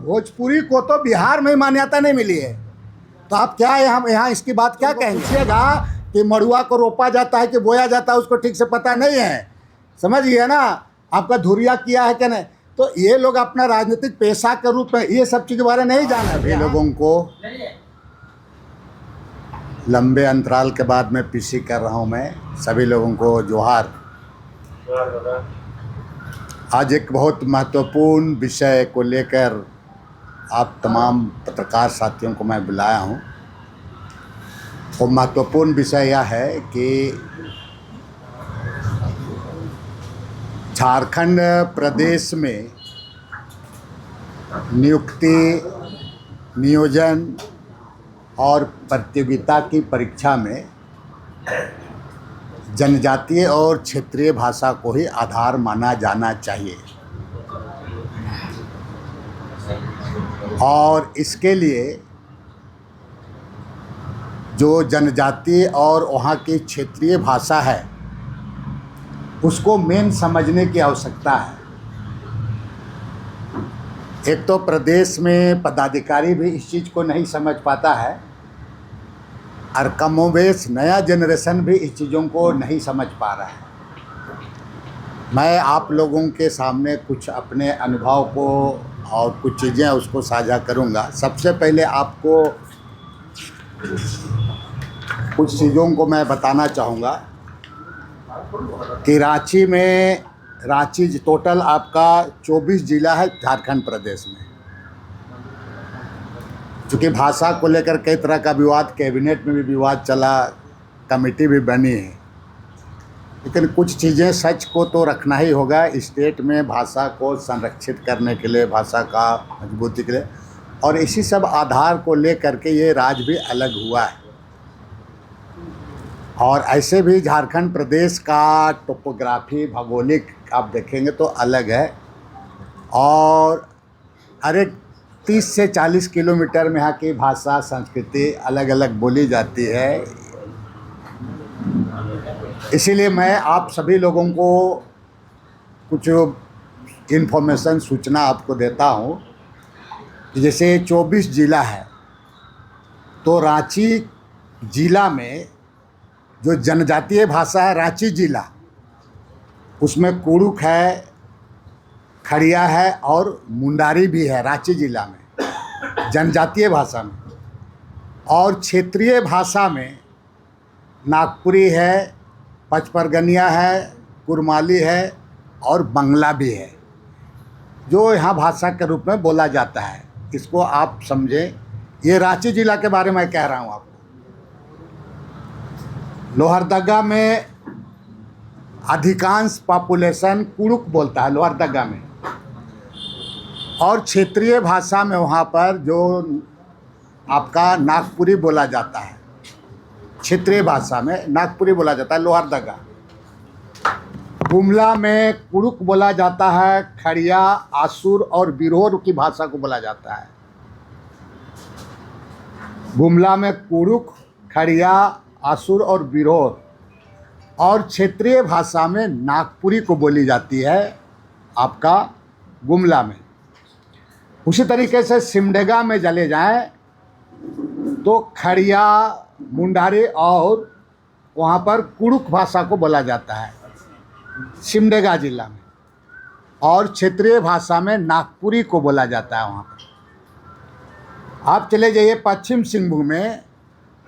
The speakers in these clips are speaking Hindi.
भोजपुरी को तो बिहार में मान्यता नहीं मिली है, तो आप क्या यहाँ इसकी बात क्या कहेंगे कि मड़ुआ को रोपा जाता है कि बोया जाता है उसको ठीक से पता नहीं है, समझिए ना। आपका धुरिया किया है कि नहीं, तो ये लोग अपना राजनीतिक पेशा के रूप में ये सब चीज़ के बारे में नहीं जाना है। ये लोगों को लंबे अंतराल के बाद मैं पीसी कर रहा हूँ। मैं सभी लोगों को जोहार। आज एक बहुत महत्वपूर्ण विषय को लेकर आप तमाम पत्रकार साथियों को मैं बुलाया हूँ। वो महत्वपूर्ण विषय यह है कि झारखंड प्रदेश में नियुक्ति, नियोजन और प्रतियोगिता की परीक्षा में जनजातीय और क्षेत्रीय भाषा को ही आधार माना जाना चाहिए, और इसके लिए जो जनजातीय और वहाँ की क्षेत्रीय भाषा है उसको मेन समझने की आवश्यकता है। एक तो प्रदेश में पदाधिकारी भी इस चीज़ को नहीं समझ पाता है, और कमोबेश नया जनरेशन भी इस चीज़ों को नहीं समझ पा रहा है। मैं आप लोगों के सामने कुछ अपने अनुभव को और कुछ चीज़ें उसको साझा करूंगा। सबसे पहले आपको कुछ चीज़ों को मैं बताना चाहूँगा कि रांची टोटल आपका 24 जिला है झारखंड प्रदेश में। चूँकि भाषा को लेकर कई तरह का विवाद, कैबिनेट में भी विवाद चला, कमेटी भी बनी है, लेकिन कुछ चीज़ें सच को तो रखना ही होगा। स्टेट में भाषा को संरक्षित करने के लिए, भाषा का मजबूती के लिए, और इसी सब आधार को लेकर के ये राज्य भी अलग हुआ है। और ऐसे भी झारखंड प्रदेश का टोपोग्राफी, भौगोलिक आप देखेंगे तो अलग है, और हर एक 30 से 40 किलोमीटर में यहाँ की भाषा, संस्कृति अलग अलग बोली जाती है। इसीलिए मैं आप सभी लोगों को कुछ इन्फॉर्मेशन, सूचना आपको देता हूँ कि जैसे 24 जिला है, तो रांची जिला में जो जनजातीय भाषा है, रांची जिला, उसमें कुड़ुक है, खड़िया है और मुंडारी भी है रांची जिला में जनजातीय भाषा में। और क्षेत्रीय भाषा में नागपुरी है, पचपरगनिया है, कुरमाली है और बंगला भी है, जो यहाँ भाषा के रूप में बोला जाता है। इसको आप समझें। ये रांची जिला के बारे में कह रहा हूँ आपको। लोहरदगा में अधिकांश पॉपुलेशन कुड़ुक बोलता है लोहरदगा में, और क्षेत्रीय भाषा में वहाँ पर जो आपका नागपुरी बोला जाता है, क्षेत्रीय भाषा में नागपुरी बोला जाता है लोहरदगा। गुमला में कुड़ुक बोला जाता है, खड़िया, आसुर और बिरहोर की भाषा को बोला जाता है। गुमला में कुड़ुक, खड़िया, आसुर और बिरहोर, और क्षेत्रीय भाषा में नागपुरी को बोली जाती है आपका गुमला में। उसी तरीके से सिमडेगा में चले जाएं तो खड़िया, मुंडारी और वहाँ पर कुड़ुक भाषा को बोला जाता है सिमडेगा जिला में, और क्षेत्रीय भाषा में नागपुरी को बोला जाता है वहाँ पर। आप चले जाइए पश्चिम सिंहभूम में,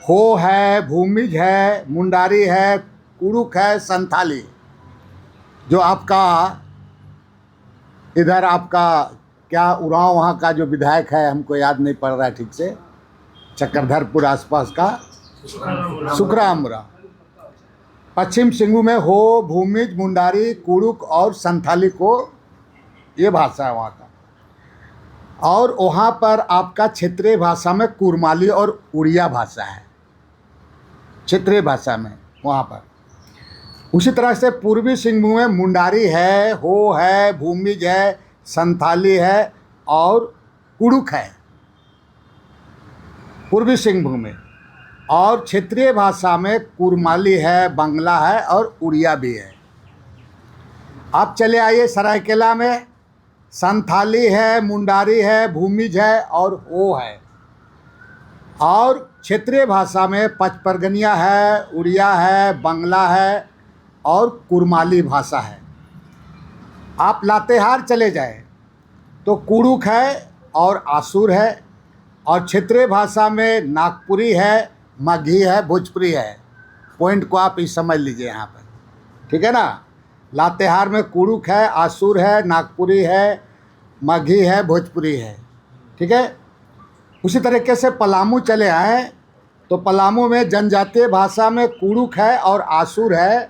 हो है, भूमिज है, मुंडारी है, कुड़ुक है, संथाली। जो आपका इधर आपका क्या उरांव वहाँ का जो विधायक है, हमको याद नहीं पड़ रहा है ठीक से, चक्रधरपुर आसपास का सुखरामुरा। पश्चिम सिंहभूम में हो, भूमिज, मुंडारी, कुड़ुक और संथाली को ये भाषा है वहाँ का। और वहाँ पर आपका क्षेत्रीय भाषा में कुरमाली और उड़िया भाषा है क्षेत्रीय भाषा में वहाँ पर। उसी तरह से पूर्वी सिंहभूम में मुंडारी है, हो है, भूमिज है, संथाली है और कुड़ुक है पूर्वी सिंहभूम में। और क्षेत्रीय भाषा में कुरमाली है, बंगला है और उड़िया भी है। आप चले आइए सरायकेला में, संथाली है, मुंडारी है, भूमिज है और हो है। और क्षेत्रीय भाषा में पचपरगनिया है, उड़िया है, बंगला है और कुरमाली भाषा है। आप लातेहार चले जाए तो कुड़ुक है और आसुर है, और क्षेत्रीय भाषा में नागपुरी है, मगही है, भोजपुरी है। पॉइंट को आप ही समझ लीजिए यहाँ पर, ठीक है ना। लातेहार में कुड़ुक है, आसुर है, नागपुरी है, मगही है, भोजपुरी है, ठीक है। उसी तरीके से पलामू चले आए तो पलामू में जनजातीय भाषा में कुड़ुक है और आसुर है,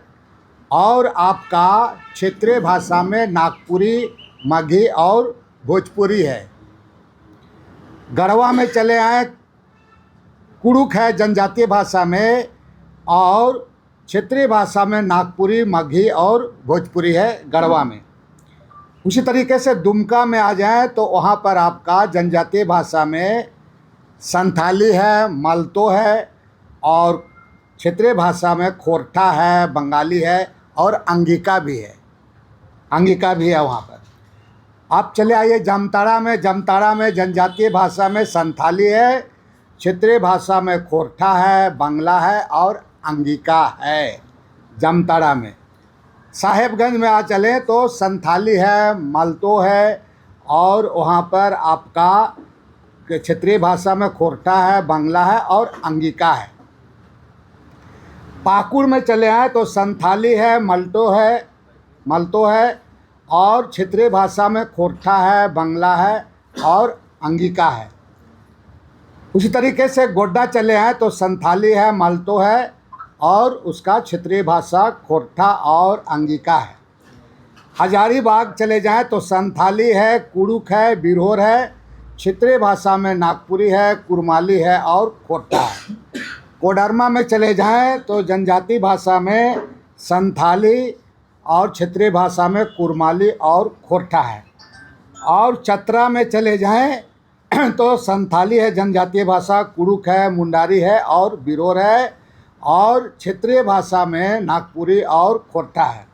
और आपका क्षेत्रीय भाषा में नागपुरी, मगही और भोजपुरी है। गढ़वा में चले आए, कुड़ुक है जनजातीय भाषा में, और क्षेत्रीय भाषा में नागपुरी, मगही और भोजपुरी है गढ़वा में। उसी तरीके से दुमका में आ जाएं तो वहाँ पर आपका जनजातीय भाषा में संथाली है, मल्तो है, और क्षेत्रीय भाषा में खोरठा है, बंगाली है और अंगिका भी है। अंगिका भी है वहाँ पर। आप चले आइए जामताड़ा में। जामताड़ा में जनजातीय भाषा में संथाली है, क्षेत्रीय भाषा में खोरठा है, बंगला है और अंगिका है जामताड़ा में। साहेबगंज में आ चलें तो संथाली है, मल्तो है, और वहाँ पर आपका क्षेत्रीय भाषा में खोरठा है, बंगला है और अंगिका है। पाकुड़ में चले आए तो संथाली है, मल्तो है और क्षेत्रीय भाषा में खोरठा है, बंगला है और अंगिका है। उसी तरीके से गोड्डा चले आए तो संथाली है, मल्तो है और उसका क्षेत्रीय भाषा खोरठा और अंगिका है। हजारीबाग चले जाएं तो संथाली है, कुड़ुक है, बिरहोर है, क्षेत्रीय भाषा में नागपुरी है, कुरमाली है और खोरठा है। कोडरमा में चले जाएं तो जनजातीय भाषा में संथाली और क्षेत्रीय भाषा में कुरमाली और खोरठा है। और चतरा में चले जाएं तो संथाली है जनजातीय भाषा, कुड़ुक है, मुंडारी है और बिरहोर है, और क्षेत्रीय भाषा में नागपुरी और खोरठा है।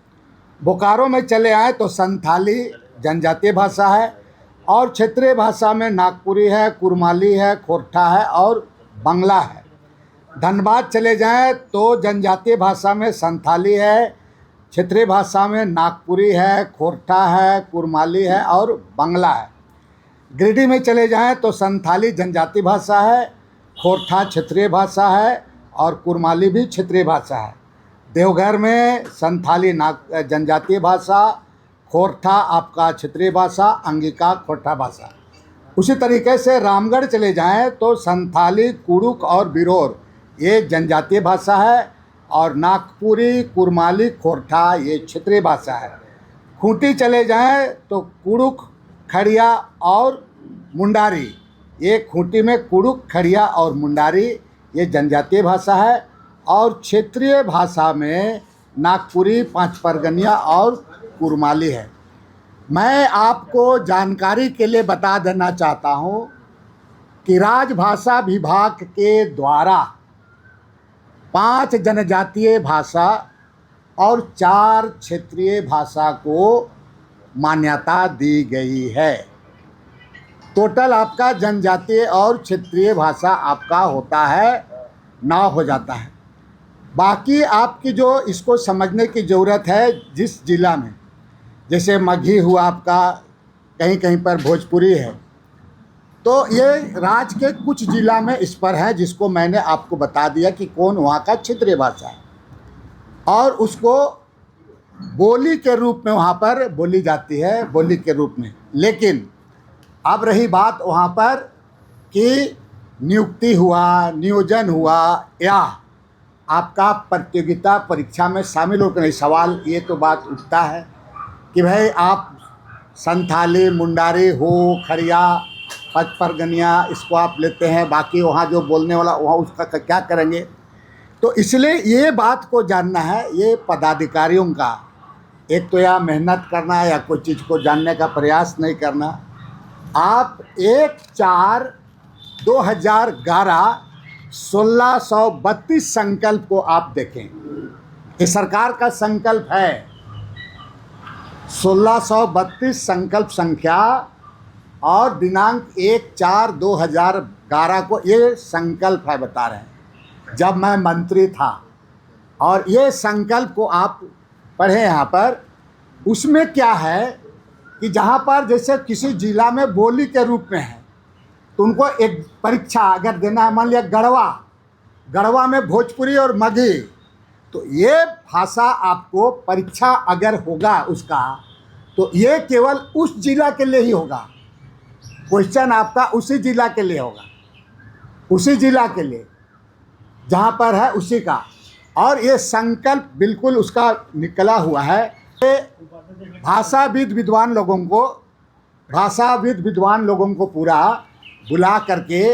बोकारो में चले आए तो संथाली जनजातीय भाषा है और क्षेत्रीय भाषा में नागपुरी है, कुरमाली है, खोरठा है और बंगला है। धनबाद चले जाएं तो जनजातीय भाषा में संथाली है, क्षेत्रीय भाषा में नागपुरी है, खोरठा है, कुरमाली है और बंगला है। गिरिडीह में चले जाएं तो संथाली जनजातीय भाषा है, खोरठा क्षेत्रीय भाषा है और कुरमाली भी क्षेत्रीय भाषा है। देवघर में संथाली जनजातीय भाषा, खोरठा आपका क्षेत्रीय भाषा, अंगिका खोरठा भाषा। उसी तरीके से रामगढ़ चले जाएं तो संथाली, कुड़ुक और बिरहोर ये जनजातीय भाषा है, और नागपुरी, कुरमाली, खोरठा ये क्षेत्रीय भाषा है। खूंटी चले जाएं तो कुड़ुक, खड़िया और मुंडारी, ये खूंटी में कुड़ुक, खड़िया और मुंडारी ये जनजातीय भाषा है, और क्षेत्रीय भाषा में नागपुरी, पचपरगनिया और कुरमाली है। मैं आपको जानकारी के लिए बता देना चाहता हूँ कि राजभाषा विभाग के द्वारा 5 जनजातीय भाषा और 4 क्षेत्रीय भाषा को मान्यता दी गई है। टोटल आपका जनजातीय और क्षेत्रीय भाषा आपका होता है 9 हो जाता है। बाकी आपकी जो इसको समझने की ज़रूरत है, जिस ज़िला में जैसे मगही हुआ आपका, कहीं कहीं पर भोजपुरी है, तो ये राज्य के कुछ ज़िला में इस पर है, जिसको मैंने आपको बता दिया कि कौन वहाँ का क्षेत्रीय भाषा है, और उसको बोली के रूप में वहाँ पर बोली जाती है, बोली के रूप में। लेकिन अब रही बात वहाँ पर कि नियुक्ति हुआ, नियोजन हुआ या आपका प्रतियोगिता परीक्षा में शामिल होकर नहीं, सवाल ये तो बात उठता है कि भाई आप संथाली, मुंडारी, हो, खड़िया, पचपरगनिया इसको आप लेते हैं, बाकी वहाँ जो बोलने वाला वहाँ उसका क्या करेंगे। तो इसलिए ये बात को जानना है, ये पदाधिकारियों का एक तो या मेहनत करना है या कोई चीज़ को जानने का प्रयास नहीं करना। आप 1/4/2011 1632 संकल्प को आप देखें, ये सरकार का संकल्प है। 1632 संकल्प संख्या और दिनांक 1/4/2011 को ये संकल्प है, बता रहे हैं, जब मैं मंत्री था। और ये संकल्प को आप पढ़े यहाँ पर। उसमें क्या है कि जहाँ पर जैसे किसी जिला में बोली के रूप में है तो उनको एक परीक्षा अगर देना है, मान लिया गढ़वा में भोजपुरी और मगही, तो ये भाषा आपको परीक्षा अगर होगा उसका, तो ये केवल उस जिला के लिए ही होगा। क्वेश्चन आपका उसी जिला के लिए होगा, उसी जिला के लिए जहाँ पर है उसी का। और ये संकल्प बिल्कुल उसका निकला हुआ है। भाषाविद विद्वान लोगों को पूरा बुला करके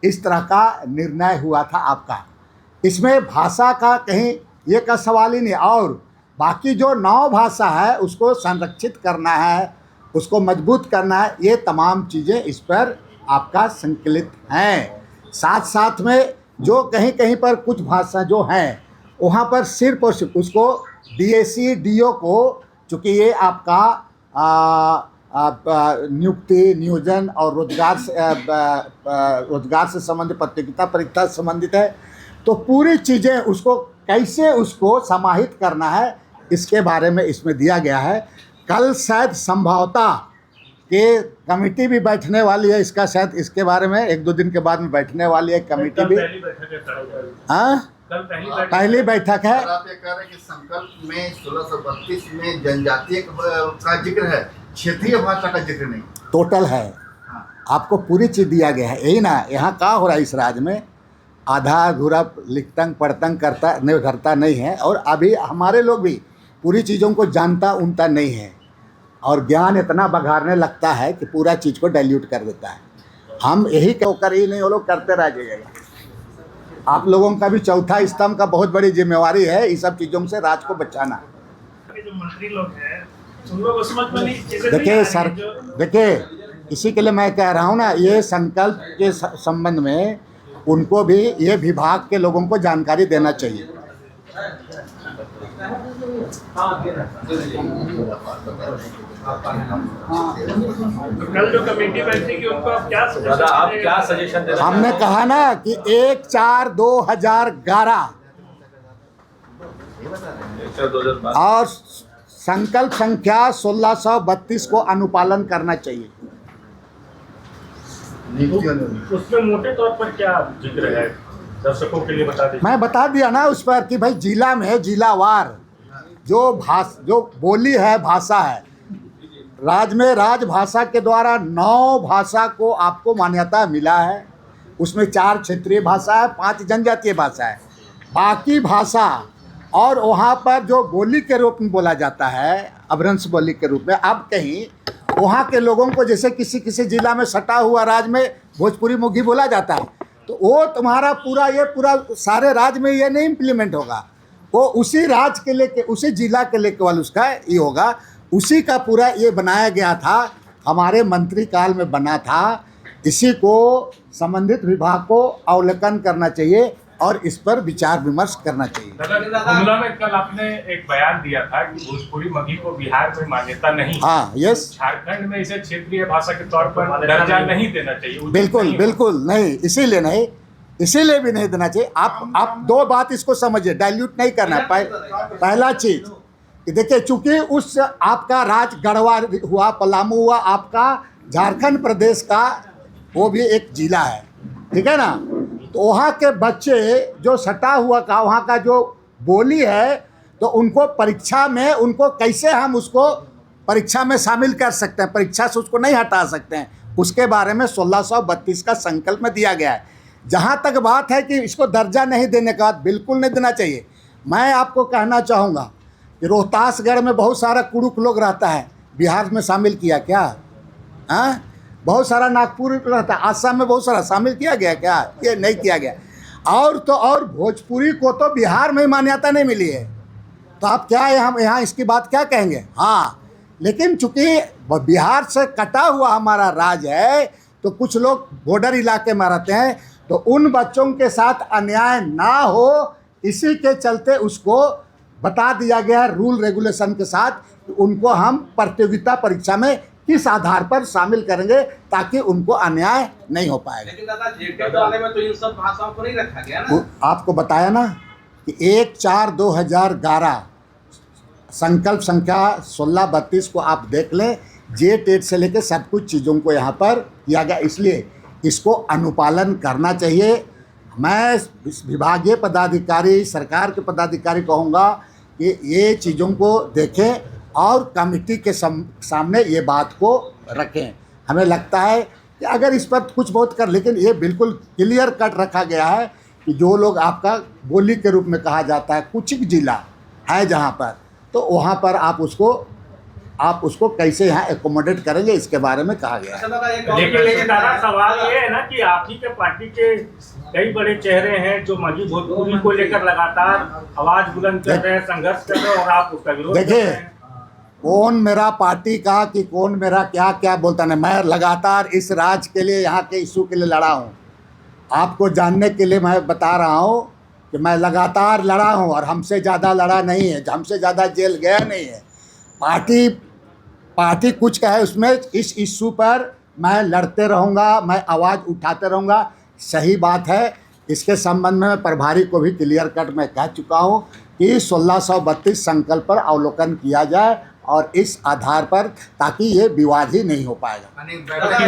इस तरह का निर्णय हुआ था आपका। इसमें भाषा का कहीं ये का सवाल ही नहीं। और बाकी जो 9 भाषा है उसको संरक्षित करना है, उसको मजबूत करना है, ये तमाम चीज़ें इस पर आपका संकलित हैं। साथ साथ में जो कहीं कहीं पर कुछ भाषा जो हैं वहाँ पर सिर्फ और सिर्फ उसको DAC DO को, चूँकि ये आपका नियुक्ति नियोजन और रोजगार से संबंधित प्रतियोगिता परीक्षा से संबंधित है, तो पूरी चीज़ें उसको कैसे उसको समाहित करना है इसके बारे में इसमें दिया गया है। कल शायद संभवतः कि कमेटी भी बैठने वाली है इसका, शायद इसके बारे में 1-2 दिन के बाद में बैठने वाली है कमेटी भी। हाँ, पहली बैठक है। आप ये कह रहे हैं कि संकल्प में 1632 में जनजातीय का जिक्र है, क्षेत्रीय भाषा का जिक्र नहीं, टोटल है। आपको पूरी चीज़ दिया गया है, यही ना। यहाँ क्या हो रहा है इस राज्य में, आधा अधूरा लिखतंग पढ़तंग करता नहीं है। और अभी हमारे लोग भी पूरी चीज़ों को जानता उनता नहीं है, और ज्ञान इतना बघारने लगता है कि पूरा चीज़ को डाइल्यूट कर देता है। हम यही कर ही नहीं, वो लोग करते रह जाइएगा। आप लोगों का भी चौथा स्तंभ का बहुत बड़ी जिम्मेवारी है इस सब चीज़ों से राज्य को बचाना। जो मंत्री लोग हैं उन लोग समझ में नहीं, देखिए सर, देखिए इसी के लिए मैं कह रहा हूँ ना, ये संकल्प के संबंध में उनको भी ये विभाग के लोगों को जानकारी देना चाहिए। कल जो कमेटी बैठी कि उनको आप क्या सजेशन देना? हमने कहा ना कि 1/4/2011 और संकल्प संख्या 1632 को अनुपालन करना चाहिए। उसमें मोटे तौर पर क्या जिक्र है, दर्शकों के लिए बता दीजिए। मैं बता दिया ना उस पर कि भाई जिला में जिलावार जो बोली है, भाषा है, राज्य में राजभाषा के द्वारा 9 भाषा को आपको मान्यता मिला है। उसमें 4 क्षेत्रीय भाषा है, 5 जनजातीय भाषा है। बाकी भाषा और वहाँ पर जो बोली के रूप में बोला जाता है, अपभ्रंश बोली के रूप में, अब कहीं वहाँ के लोगों को जैसे किसी जिला में सटा हुआ राज्य में भोजपुरी मुगी बोला जाता है, तो वो तुम्हारा पूरा सारे राज्य में ये नहीं इम्प्लीमेंट होगा। वो उसी राज्य के लिए, उसी जिला के लिए केवल उसका ये होगा। उसी का पूरा ये बनाया गया था, हमारे मंत्री काल में बना था। इसी को संबंधित विभाग को अवलोकन करना चाहिए और इस पर विचार विमर्श करना चाहिए। गुमला में कल आपने एक बयान दिया था कि भोजपुरी मगही को बिहार में मान्यता नहीं। हाँ, यस। झारखंड में इसे क्षेत्रीय भाषा के तौर पर दर्जा नहीं देना चाहिए। बिल्कुल नहीं, इसीलिए भी नहीं देना चाहिए। आप 2 बात इसको समझिए, डाइल्यूट नहीं करना। पहला चीज कि देखिए, चूंकि उस आपका राज गढ़वा हुआ, पलामू हुआ, आपका झारखंड प्रदेश का वो भी एक जिला है, ठीक है ना। तो वहाँ के बच्चे जो सटा हुआ का वहाँ का जो बोली है, तो उनको परीक्षा में उनको कैसे हम उसको परीक्षा में शामिल कर सकते हैं, परीक्षा से उसको नहीं हटा सकते हैं, उसके बारे में 1632 का संकल्प में दिया गया है। जहाँ तक बात है कि इसको दर्जा नहीं देने का, बिल्कुल नहीं देना चाहिए। मैं आपको कहना चाहूँगा कि रोहतासगढ़ में बहुत सारा कुड़ुक लोग रहता है, बिहार में शामिल किया क्या? हाँ, बहुत सारा नागपुर रहता है, आसाम में बहुत सारा शामिल किया गया क्या? ये नहीं किया गया। और भोजपुरी को तो बिहार में मान्यता नहीं मिली है, तो आप क्या यहाँ इसकी बात क्या कहेंगे? हाँ, लेकिन चूँकि बिहार से कटा हुआ हमारा राज्य है, तो कुछ लोग बॉर्डर इलाके में रहते हैं, तो उन बच्चों के साथ अन्याय ना हो, इसी के चलते उसको बता दिया गया है रूल रेगुलेशन के साथ कि उनको हम प्रतियोगिता परीक्षा में किस आधार पर शामिल करेंगे ताकि उनको अन्याय नहीं हो पाएगा। लेकिन दादा जेटेट वाले में तो इन सब भाषाओं को नहीं रखा गया ना। आपको बताया ना कि 1/4/2011 संकल्प संख्या 1632 को आप देख लें, जे टेट से लेकर सब कुछ चीज़ों को यहाँ पर किया गया, इसलिए इसको अनुपालन करना चाहिए। मैं इस विभागीय पदाधिकारी, सरकार के पदाधिकारी कहूँगा कि ये चीज़ों को देखें और कमेटी के सामने ये बात को रखें। हमें लगता है कि अगर इस पर कुछ बहुत कर, लेकिन ये बिल्कुल क्लियर कट रखा गया है कि जो लोग आपका बोली के रूप में कहा जाता है, कुछ जिला है जहाँ पर, तो वहाँ पर आप उसको कैसे यहाँ एकोमोडेट करेंगे, इसके बारे में कहा गया है। अच्छा दादा, एक और लेकिन दादा सवाल ये है ना कि आप ही के पार्टी के कई बड़े चेहरे हैं जो मजी भोजपुरी को लेकर लगातार आवाज बुलंद कर रहे हैं, संघर्ष कर रहे हैं, और आप उसका विरोध कर देखिए, रहे हैं। कौन मेरा पार्टी का कि कौन मेरा क्या क्या बोलता नहीं, मैं लगातार इस राज्य के लिए, यहाँ के इशू के लिए लड़ा हूँ। आपको जानने के लिए मैं बता रहा हूँ कि मैं लगातार लड़ा हूँ और हमसे ज़्यादा लड़ा नहीं है, हमसे ज़्यादा जेल गया नहीं है। पार्टी कुछ कहे उसमें, इस इशू पर मैं लड़ते रहूँगा, मैं आवाज़ उठाते रहूँगा। सही बात है, इसके संबंध में मैं प्रभारी को भी क्लियर कट में कह चुका हूँ कि 1632 संकल्प पर अवलोकन किया जाए और इस आधार पर, ताकि ये विवाद ही नहीं हो पाएगा। यानी बैठक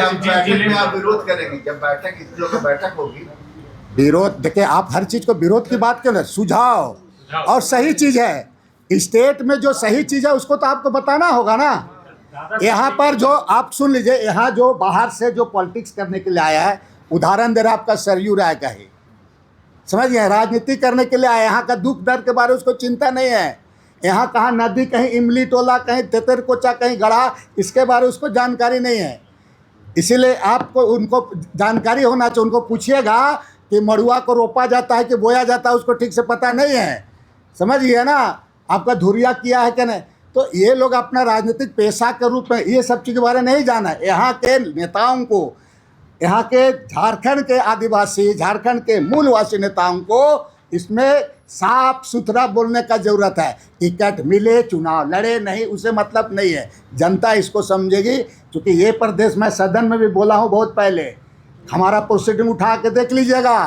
में आप विरोध करेंगे, जब बैठक इस लोग की बैठक होगी। विरोध, देखिए आप हर चीज़ को विरोध की बात क्यों ना, सुझाव और सही चीज़ है। स्टेट में जो सही चीज़ है उसको तो आपको बताना होगा ना। यहाँ पर जो आप सुन लीजिए, यहाँ जो बाहर से जो पॉलिटिक्स करने के लिए आया है, उदाहरण दे रहा आपका सरयू राय का ही, समझ गए, राजनीति करने के लिए आया, यहाँ का दुख दर्द के बारे में उसको चिंता नहीं है। यहाँ कहाँ नदी, कहीं इमली टोला, कहीं तेतरकोचा, कहीं गढ़ा, इसके बारे में उसको जानकारी नहीं है। इसीलिए आपको उनको जानकारी होना चाहिए। उनको पूछिएगा कि मड़ुआ को रोपा जाता है कि बोया जाता है, उसको ठीक से पता नहीं है, समझिए ना। आपका धुरिया किया है कि नहीं, तो ये लोग अपना राजनीतिक पेशा के रूप में ये सब चीज़ के बारे में नहीं जाना है। यहाँ के नेताओं को, यहाँ के झारखंड के आदिवासी, झारखंड के मूलवासी नेताओं को इसमें साफ सुथरा बोलने का ज़रूरत है। टिकट मिले, चुनाव लड़े, नहीं, उसे मतलब नहीं है। जनता इसको समझेगी, क्योंकि ये प्रदेश मैं सदन में भी बोला हूँ बहुत पहले, हमारा प्रोसीडिंग उठा के देख लीजिएगा।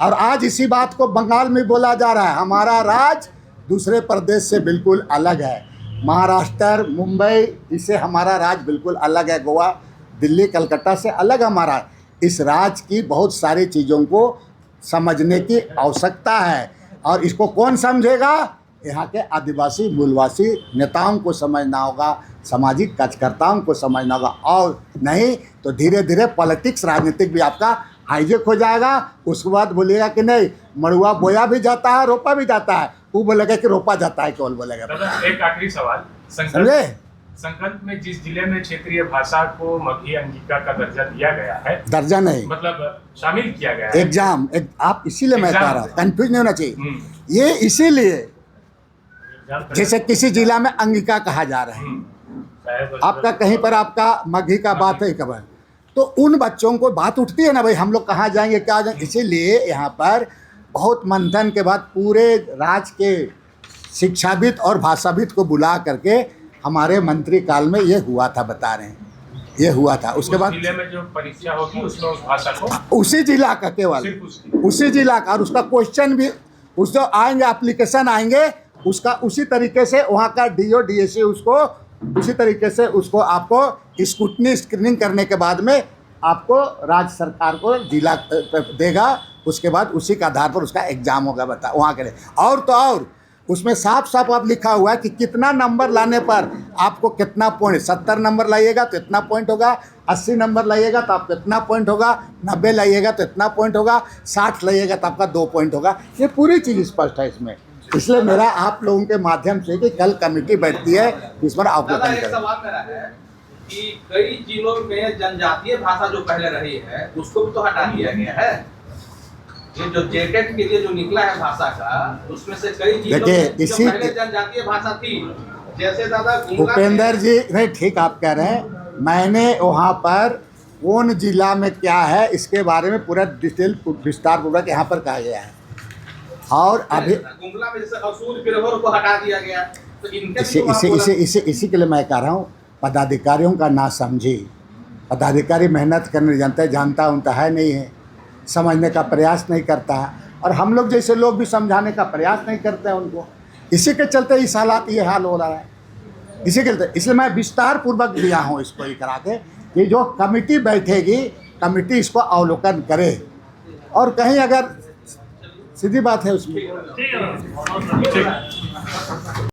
और आज इसी बात को बंगाल में बोला जा रहा है। हमारा राज्य दूसरे प्रदेश से बिल्कुल अलग है। महाराष्ट्र, मुंबई, इससे हमारा राज्य बिल्कुल अलग है। गोवा, दिल्ली, कलकत्ता से अलग हमारा। इस राज्य की बहुत सारी चीज़ों को समझने की आवश्यकता है, और इसको कौन समझेगा? यहाँ के आदिवासी मूलवासी नेताओं को समझना होगा, सामाजिक कार्यकर्ताओं को समझना होगा, और नहीं तो धीरे धीरे पॉलिटिक्स, राजनीतिक भी आपका हाईजेक हो जाएगा। उसके बाद बोलिएगा कि नहीं, मड़ुआ बोया भी जाता है, रोपा भी जाता है, वो बोलेगा कि रोपा जाता है, केवल बोलेगा। एक आखिरी सवाल, समझे? संकल्प में जिस जिले में क्षेत्रीय भाषा को मगही अंगिका का दर्जा दिया गया है, दर्जा नहीं, मतलब शामिल किया गया है, एग्जाम, आप इसीलिए मैं कह रहा हूँ, कंफ्यूज नहीं होना चाहिए। ये इसीलिए जैसे किसी जिला में अंगिका कहा जा रहा है, आपका कहीं पर आपका मगही का बात है खबर, तो उन बच्चों को बात उठती है ना, भाई हम लोग कहाँ जाएंगे, क्या जाएंगे। इसीलिए यहाँ पर बहुत मंथन के बाद पूरे राज्य के शिक्षाविद और भाषाविद को बुला करके हमारे मंत्री काल में ये हुआ था, बता रहे हैं, ये हुआ था। उसके बाद जिले में जो परीक्षा होगी उसमें उस भाषा को, उसी जिला का, केवल उसी जिला का, और उसका क्वेश्चन भी उस जो आएंगे, एप्लीकेशन आएंगे, उसका उसी तरीके से वहाँ का DO DSC उसको उसी तरीके से उसको आपको स्क्रूटनी स्क्रीनिंग करने के बाद में आपको राज्य सरकार को जिला देगा। उसके बाद उसी के आधार पर उसका एग्जाम होगा, बता वहाँ के लिए। और तो और उसमें साफ साफ आप लिखा हुआ है कि कितना नंबर लाने पर आपको कितना पॉइंट, 70 नंबर लाइएगा तो इतना पॉइंट होगा, 80 नंबर लाइएगा तो आपको इतना पॉइंट होगा, 90 लाइएगा तो इतना पॉइंट होगा, 60 लाइएगा तो आपका 2 पॉइंट होगा। ये पूरी चीज़ स्पष्ट है इसमें। इसलिए मेरा आप लोगों के माध्यम से कि कल कमेटी बैठती है, इस पर अवलोकन एक करें। सवाल मेरा है कि कई जिलों में जनजातीय भाषा जो पहले रही है उसको भी तो हटा दिया गया है। ये जो जेटेट के लिए जो निकला है भाषा का, उसमें से कई जिलों में जो पहले जनजातीय भाषा थी, जैसे दादा भूपेंद्र जी, नहीं ठीक आप कह रहे हैं, मैंने वहाँ पर कौन जिला में क्या है इसके बारे में पूरा डिटेल विस्तार पूर्वक यहाँ पर कहा गया है। और अभी गुमला में जैसे असूल गिरहोर को हटा दिया गया, तो इनके इसी भी तो इसी वहाँ इसी इसी इसी के लिए मैं कह रहा हूँ, पदाधिकारियों का ना समझी। पदाधिकारी मेहनत करने जानता उनता है नहीं है, समझने का प्रयास नहीं करता है, और हम लोग जैसे लोग भी समझाने का प्रयास नहीं करते हैं उनको। इसी के चलते इस हालात ये हाल हो रहा है, इसी के चलते। इसलिए मैं विस्तार पूर्वक दिया हूँ इसको ये करा के कि जो कमेटी बैठेगी, कमेटी इसको अवलोकन करे, और कहीं अगर सीधी बात है उसमें। ठीक है।